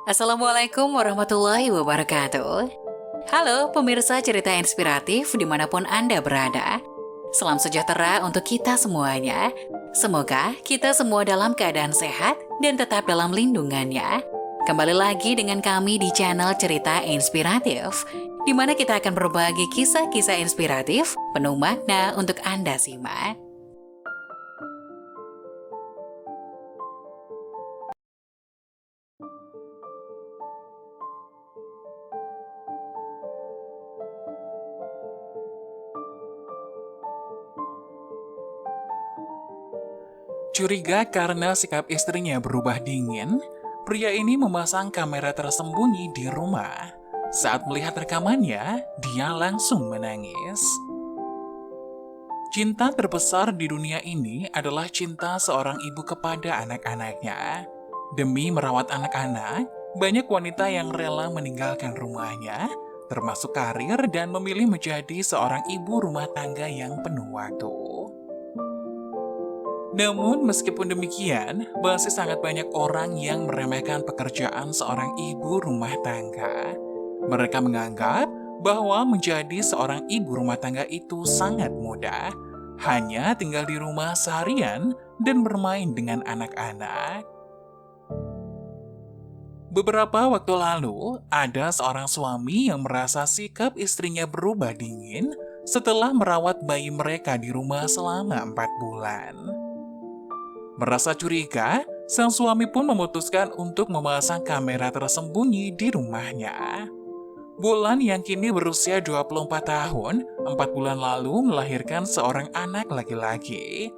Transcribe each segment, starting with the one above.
Assalamualaikum warahmatullahi wabarakatuh. Halo pemirsa cerita inspiratif dimanapun Anda berada. Salam sejahtera untuk kita semuanya. Semoga kita semua dalam keadaan sehat dan tetap dalam lindungannya. Kembali lagi dengan kami di channel Cerita Inspiratif, di mana kita akan berbagi kisah-kisah inspiratif penuh makna untuk Anda simak. Curiga karena sikap istrinya berubah dingin, pria ini memasang kamera tersembunyi di rumah. Saat melihat rekamannya, dia langsung menangis. Cinta terbesar di dunia ini adalah cinta seorang ibu kepada anak-anaknya. Demi merawat anak-anak, banyak wanita yang rela meninggalkan rumahnya, termasuk karir dan memilih menjadi seorang ibu rumah tangga yang penuh waktu. Namun, meskipun demikian, masih sangat banyak orang yang meremehkan pekerjaan seorang ibu rumah tangga. Mereka menganggap bahwa menjadi seorang ibu rumah tangga itu sangat mudah, hanya tinggal di rumah seharian dan bermain dengan anak-anak. Beberapa waktu lalu, ada seorang suami yang merasa sikap istrinya berubah dingin setelah merawat bayi mereka di rumah selama 4 bulan. Merasa curiga, sang suami pun memutuskan untuk memasang kamera tersembunyi di rumahnya. Bulan yang kini berusia 24 tahun, 4 bulan lalu melahirkan seorang anak laki-laki.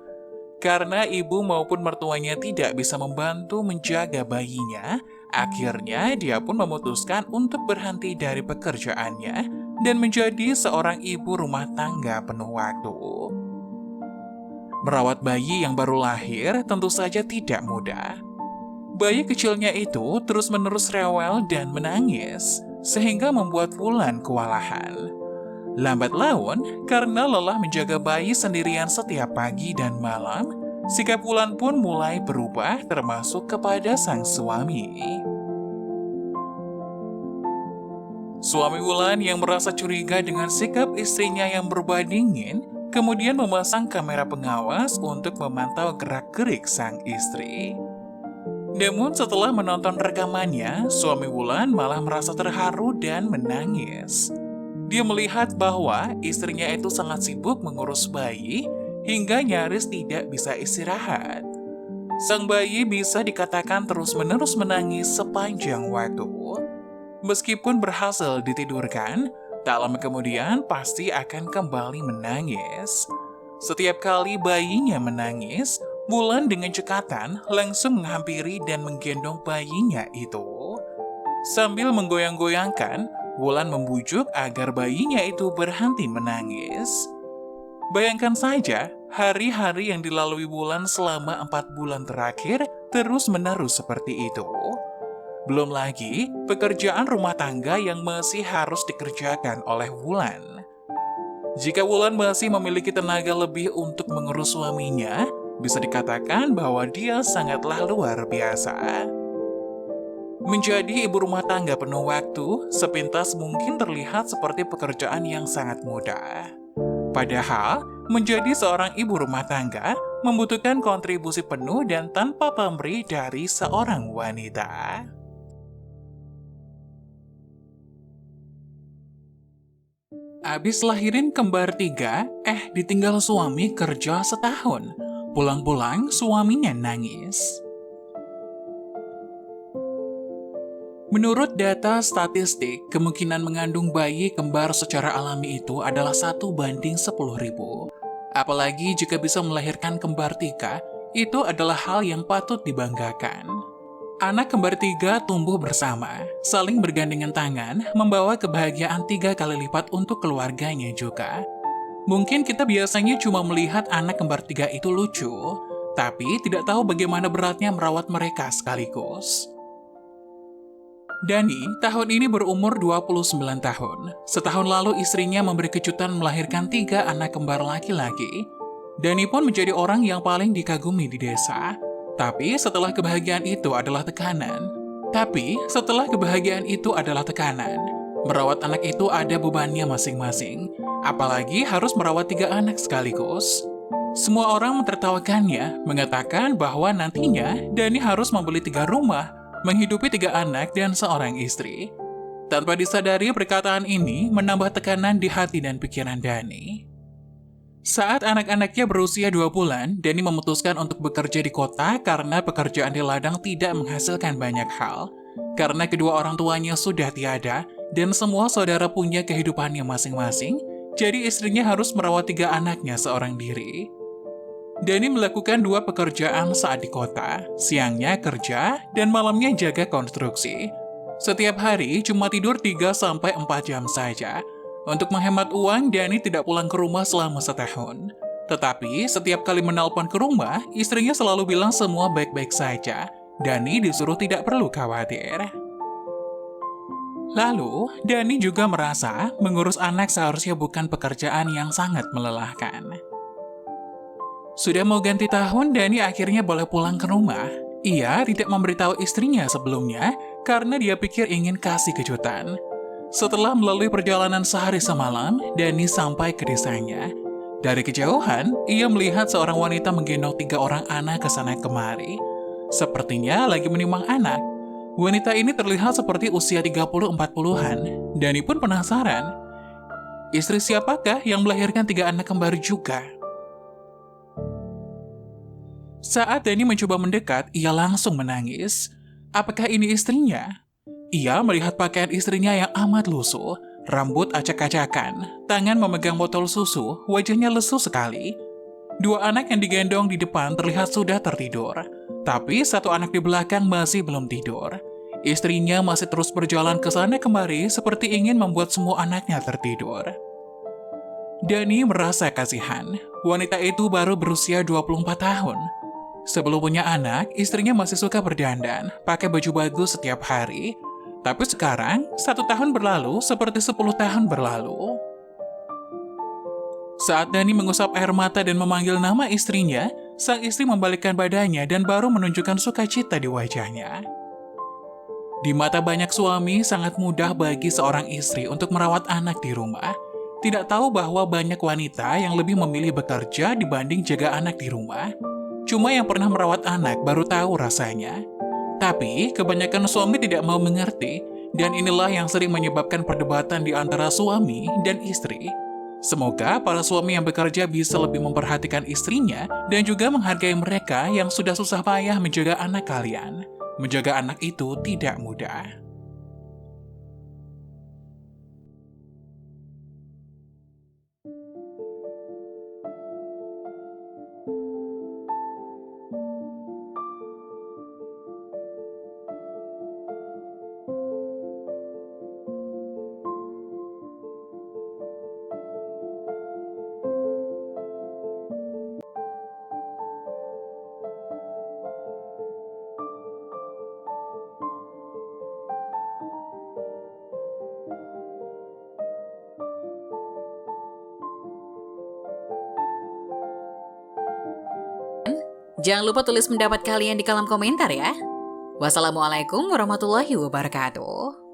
Karena ibu maupun mertuanya tidak bisa membantu menjaga bayinya, akhirnya dia pun memutuskan untuk berhenti dari pekerjaannya dan menjadi seorang ibu rumah tangga penuh waktu. Merawat bayi yang baru lahir tentu saja tidak mudah. Bayi kecilnya itu terus-menerus rewel dan menangis, sehingga membuat Wulan kewalahan. Lambat laun, karena lelah menjaga bayi sendirian setiap pagi dan malam, sikap Wulan pun mulai berubah termasuk kepada sang suami. Suami Wulan yang merasa curiga dengan sikap istrinya yang berubah dingin, kemudian memasang kamera pengawas untuk memantau gerak-gerik sang istri. Namun setelah menonton rekamannya, suami Wulan malah merasa terharu dan menangis. Dia melihat bahwa istrinya itu sangat sibuk mengurus bayi, hingga nyaris tidak bisa istirahat. Sang bayi bisa dikatakan terus-menerus menangis sepanjang waktu. Meskipun berhasil ditidurkan, tak lama kemudian pasti akan kembali menangis. Setiap kali bayinya menangis, Wulan dengan cekatan langsung menghampiri dan menggendong bayinya itu. Sambil menggoyang-goyangkan, Wulan membujuk agar bayinya itu berhenti menangis. Bayangkan saja, hari-hari yang dilalui Wulan selama 4 bulan terakhir terus-menerus seperti itu. Belum lagi, pekerjaan rumah tangga yang masih harus dikerjakan oleh Wulan. Jika Wulan masih memiliki tenaga lebih untuk mengurus suaminya, bisa dikatakan bahwa dia sangatlah luar biasa. Menjadi ibu rumah tangga penuh waktu, sepintas mungkin terlihat seperti pekerjaan yang sangat mudah. Padahal, menjadi seorang ibu rumah tangga membutuhkan kontribusi penuh dan tanpa pamrih dari seorang wanita. Abis lahirin kembar 3, ditinggal suami kerja setahun. Pulang-pulang suaminya nangis. Menurut data statistik, kemungkinan mengandung bayi kembar secara alami itu adalah 1:10.000. Apalagi jika bisa melahirkan kembar 3, itu adalah hal yang patut dibanggakan. Anak kembar 3 tumbuh bersama, saling bergandengan tangan, membawa kebahagiaan 3 kali lipat untuk keluarganya juga. Mungkin kita biasanya cuma melihat anak kembar 3 itu lucu, tapi tidak tahu bagaimana beratnya merawat mereka sekaligus. Dani tahun ini berumur 29 tahun. Setahun lalu istrinya memberi kejutan melahirkan 3 anak kembar laki-laki. Dani pun menjadi orang yang paling dikagumi di desa. Tapi setelah kebahagiaan itu adalah tekanan. Tapi setelah kebahagiaan itu adalah tekanan. Merawat anak itu ada bebannya masing-masing, apalagi harus merawat 3 anak sekaligus. Semua orang mentertawakannya, mengatakan bahwa nantinya Dani harus membeli 3 rumah, menghidupi 3 anak dan seorang istri. Tanpa disadari, perkataan ini menambah tekanan di hati dan pikiran Dani. Saat anak-anaknya berusia 2 bulan, Dani memutuskan untuk bekerja di kota karena pekerjaan di ladang tidak menghasilkan banyak hal. Karena kedua orang tuanya sudah tiada, dan semua saudara punya kehidupannya masing-masing, jadi istrinya harus merawat 3 anaknya seorang diri. Dani melakukan 2 pekerjaan saat di kota, siangnya kerja dan malamnya jaga konstruksi. Setiap hari cuma tidur 3-4 jam saja. Untuk menghemat uang, Dani tidak pulang ke rumah selama setahun. Tetapi setiap kali menelpon ke rumah, istrinya selalu bilang semua baik-baik saja. Dani disuruh tidak perlu khawatir. Lalu, Dani juga merasa mengurus anak seharusnya bukan pekerjaan yang sangat melelahkan. Sudah mau ganti tahun, Dani akhirnya boleh pulang ke rumah. Ia tidak memberitahu istrinya sebelumnya karena dia pikir ingin kasih kejutan. Setelah melalui perjalanan sehari semalam, Dani sampai ke desanya. Dari kejauhan, ia melihat seorang wanita menggendong 3 orang anak ke sana kemari. Sepertinya lagi menimang anak. Wanita ini terlihat seperti usia 30-40-an. Dani pun penasaran. Istri siapakah yang melahirkan 3 anak kembar juga? Saat Dani mencoba mendekat, ia langsung menangis. Apakah ini istrinya? Ia melihat pakaian istrinya yang amat lusuh, rambut acak-acakan, tangan memegang botol susu, wajahnya lesu sekali. 2 anak yang digendong di depan terlihat sudah tertidur, tapi 1 anak di belakang masih belum tidur. Istrinya masih terus berjalan ke sana kemari seperti ingin membuat semua anaknya tertidur. Dani merasa kasihan. Wanita itu baru berusia 24 tahun. Sebelum punya anak, istrinya masih suka berdandan, pakai baju bagus setiap hari. Tapi sekarang, 1 tahun berlalu seperti 10 tahun berlalu. Saat Dani mengusap air mata dan memanggil nama istrinya, sang istri membalikkan badannya dan baru menunjukkan sukacita di wajahnya. Di mata banyak suami, sangat mudah bagi seorang istri untuk merawat anak di rumah. Tidak tahu bahwa banyak wanita yang lebih memilih bekerja dibanding jaga anak di rumah. Cuma yang pernah merawat anak baru tahu rasanya. Tapi, kebanyakan suami tidak mau mengerti, dan inilah yang sering menyebabkan perdebatan di antara suami dan istri. Semoga para suami yang bekerja bisa lebih memperhatikan istrinya dan juga menghargai mereka yang sudah susah payah menjaga anak kalian. Menjaga anak itu tidak mudah. Jangan lupa tulis pendapat kalian di kolom komentar ya. Wassalamualaikum warahmatullahi wabarakatuh.